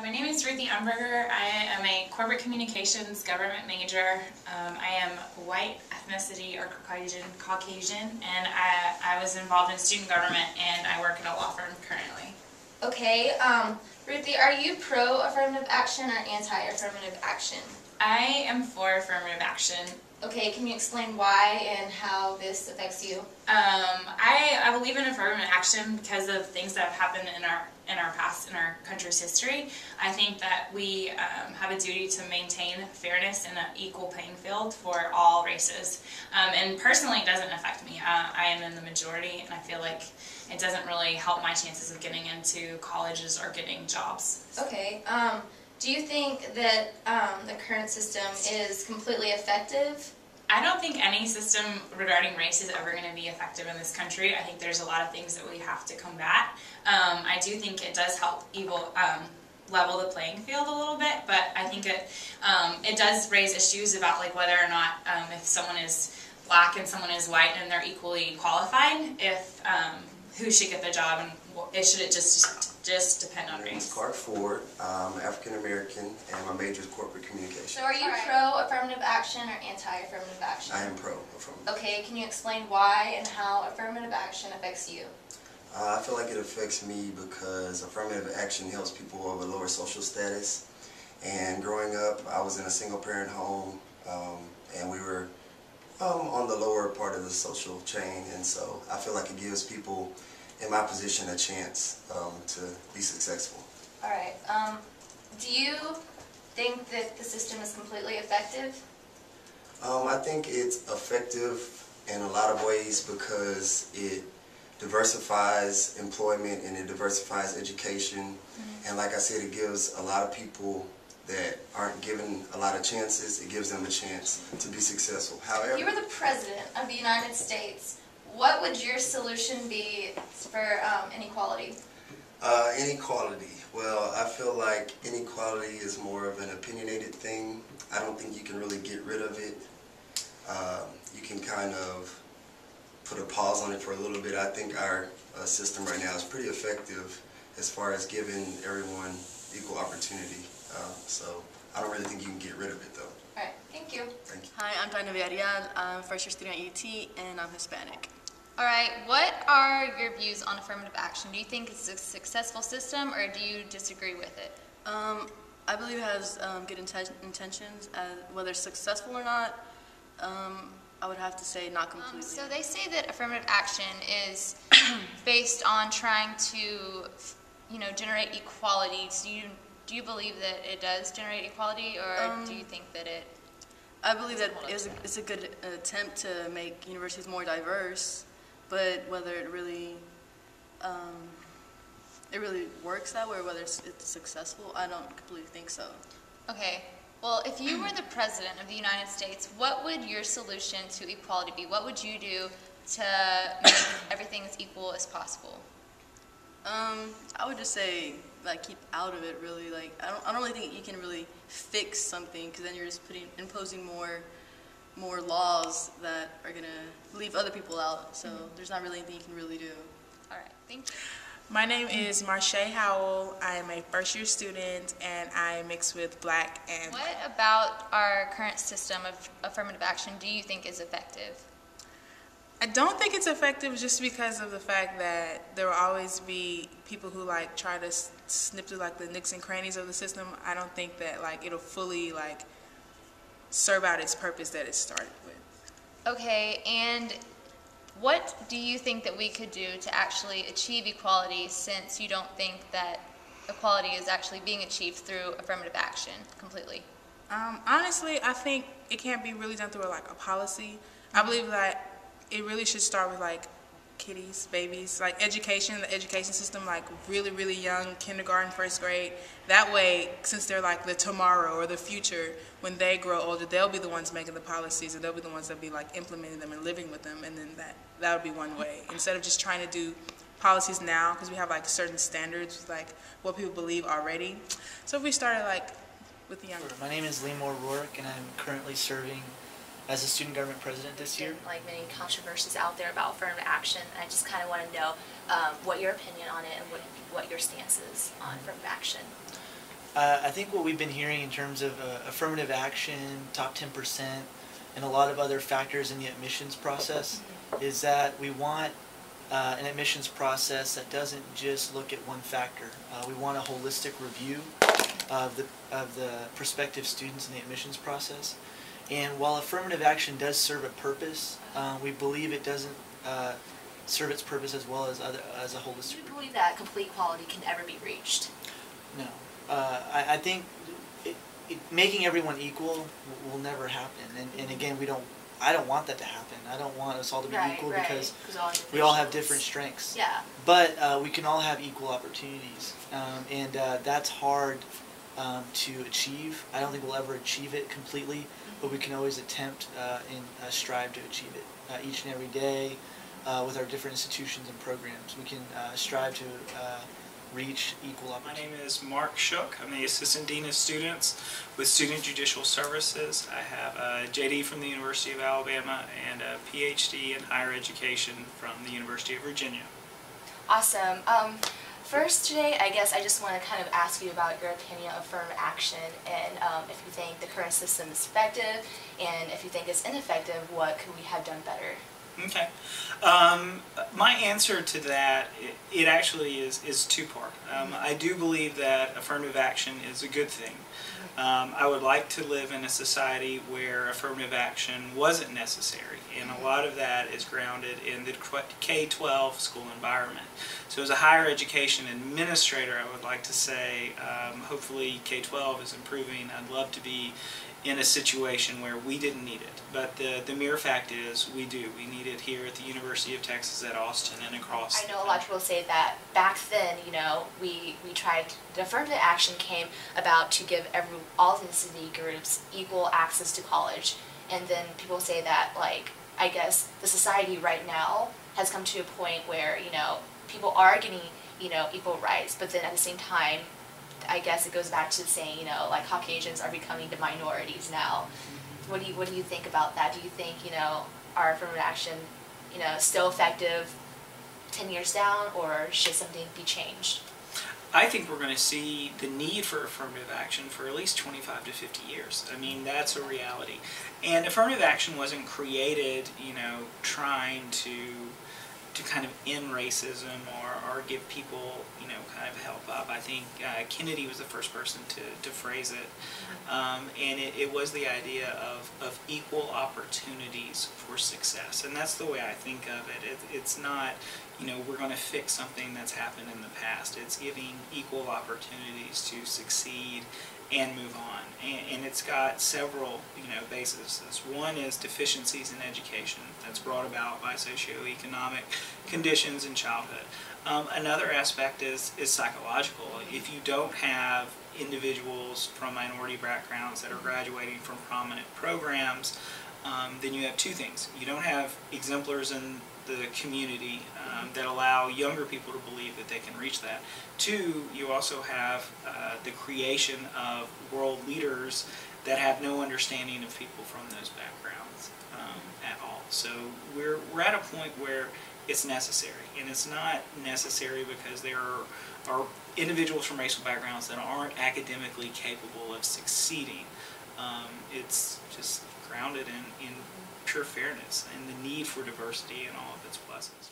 My name is Ruthie Umberger. I am a corporate communications government major. I am white ethnicity or Caucasian, and I was involved in student government, and I work at a law firm currently. Okay, Ruthie, are you pro-affirmative action or anti-affirmative action? I am for affirmative action. Okay, can you explain why and how this affects you? I believe in affirmative action because of things that have happened in our past, in our country's history. I think that we have a duty to maintain fairness and an equal playing field for all races. And personally, it doesn't affect me. I am in the majority, and I feel like it doesn't really help my chances of getting into colleges or getting jobs. Okay, do you think that the current system is completely effective? I don't think any system regarding race is ever going to be effective in this country. I think there's a lot of things that we have to combat. I do think it does help level the playing field a little bit, but I think it does raise issues about like whether or not if someone is black and someone is white and they're equally qualified, if who should get the job, and should it just depend on race? I'm Clark Ford. I'm African American, and my major is corporate communication. So are you pro-affirmative action or anti-affirmative action? I am pro-affirmative. Okay, can you explain why and how affirmative action affects you? I feel like it affects me because affirmative action helps people of a lower social status. And growing up, I was in a single-parent home, and we were on the lower part of the social chain, and so I feel like it gives people in my position a chance to be successful. Alright, do you think that the system is completely effective? I think it's effective in a lot of ways because it diversifies employment and it diversifies education, and like I said, it gives a lot of people that aren't given a lot of chances, it gives them a chance to be successful. However, if you were the President of the United States, what would your solution be for inequality? Inequality. Well, I feel like inequality is more of an opinionated thing. I don't think you can really get rid of it. You can kind of put a pause on it for a little bit. I think our system right now is pretty effective as far as giving everyone equal opportunity. So I don't really think you can get rid of it though. Alright, thank you. Thank you. Hi, I'm Dinah Villarreal. I'm a first-year student at UT, and I'm Hispanic. Alright, what are your views on affirmative action? Do you think it's a successful system, or do you disagree with it? I believe it has good intentions. Whether it's successful or not, I would have to say not completely. So they say that affirmative action is based on trying to, generate equality. Do you believe that it does generate equality, or do you think that it... I believe that it's a good attempt to make universities more diverse, but whether it really works that way, or whether it's successful, I don't completely think so. Okay. Well, if you were the President of the United States, what would your solution to equality be? What would you do to make everything as equal as possible? I would just say, keep out of it, really. I don't really think you can really fix something, because then you're just imposing more laws that are going to leave other people out. So there's not really anything you can really do. All right. Thank you. My name is Marche Howell. I am a first-year student, and I mix with black and... What about our current system of affirmative action do you think is effective? I don't think it's effective just because of the fact that there will always be people who try to snip through the nooks and crannies of the system. I don't think that it'll fully serve out its purpose that it started with. Okay, and what do you think that we could do to actually achieve equality, since you don't think that equality is actually being achieved through affirmative action completely? Honestly, I think it can't be really done through a policy. I believe that it really should start with kiddies, babies, education, the education system, really, really young, kindergarten, first grade. That way, since they're the tomorrow or the future, when they grow older, they'll be the ones making the policies, and they'll be the ones that be implementing them and living with them, and then that would be one way. Instead of just trying to do policies now, because we have certain standards with what people believe already. So if we started with the young. My name is Lemore Rourke, and I'm currently serving as a student government president this year. Many controversies out there about affirmative action, and I just kind of want to know what your opinion on it and what your stance is on affirmative action. I think what we've been hearing in terms of affirmative action, top 10%, and a lot of other factors in the admissions process is that we want an admissions process that doesn't just look at one factor. We want a holistic review of the prospective students in the admissions process. And while affirmative action does serve a purpose, we believe it doesn't serve its purpose as well as a holistic. Do you believe that complete quality can ever be reached? No. I think making everyone equal will never happen. And again, I don't want that to happen. I don't want us all to be equal because we all have different strengths. Yeah. But we can all have equal opportunities. And that's hard to achieve. I don't think we'll ever achieve it completely, but we can always attempt and strive to achieve it each and every day with our different institutions and programs. We can strive to reach equal opportunity. My name is Mark Shook. I'm the Assistant Dean of Students with Student Judicial Services. I have a JD from the University of Alabama and a PhD in Higher Education from the University of Virginia. Awesome. First today, I guess I just want to kind of ask you about your opinion of affirmative action and if you think the current system is effective, and if you think it's ineffective, what could we have done better? Okay. My answer to that, it actually is two-part. I do believe that affirmative action is a good thing. I would like to live in a society where affirmative action wasn't necessary, and a lot of that is grounded in the K-12 school environment. So as a higher education administrator, I would like to say hopefully K-12 is improving. I'd love to be in a situation where we didn't need it. But the mere fact is we do. We need it here at the University of Texas at Austin and across. I know a lot of people say that back then, you know, we tried, the affirmative action came about to give all ethnicity groups equal access to college. And then people say that, like, I guess the society right now has come to a point where, you know, people are getting, you know, equal rights, but then at the same time, I guess it goes back to saying, you know, like Caucasians are becoming the minorities now. What do you think about that? Do you think, you know, our affirmative action, you know, still effective 10 years down, or should something be changed? I think we're going to see the need for affirmative action for at least 25 to 50 years. I mean, that's a reality. And affirmative action wasn't created, you know, trying to kind of end racism or give people, you know, kind of help up. I think Kennedy was the first person to phrase it. And it was the idea of equal opportunities for success. And that's the way I think of it. It's not, you know, we're going to fix something that's happened in the past. It's giving equal opportunities to succeed and move on. And it's got several, you know, bases. One is deficiencies in education that's brought about by socioeconomic conditions in childhood. Another aspect is psychological. If you don't have individuals from minority backgrounds that are graduating from prominent programs, then you have two things. You don't have exemplars in the community that allow younger people to believe that they can reach that. Two, you also have the creation of world leaders that have no understanding of people from those backgrounds at all. So we're at a point where it's necessary, and it's not necessary because there are individuals from racial backgrounds that aren't academically capable of succeeding. It's just grounded in pure fairness and the need for diversity and all of its pluses.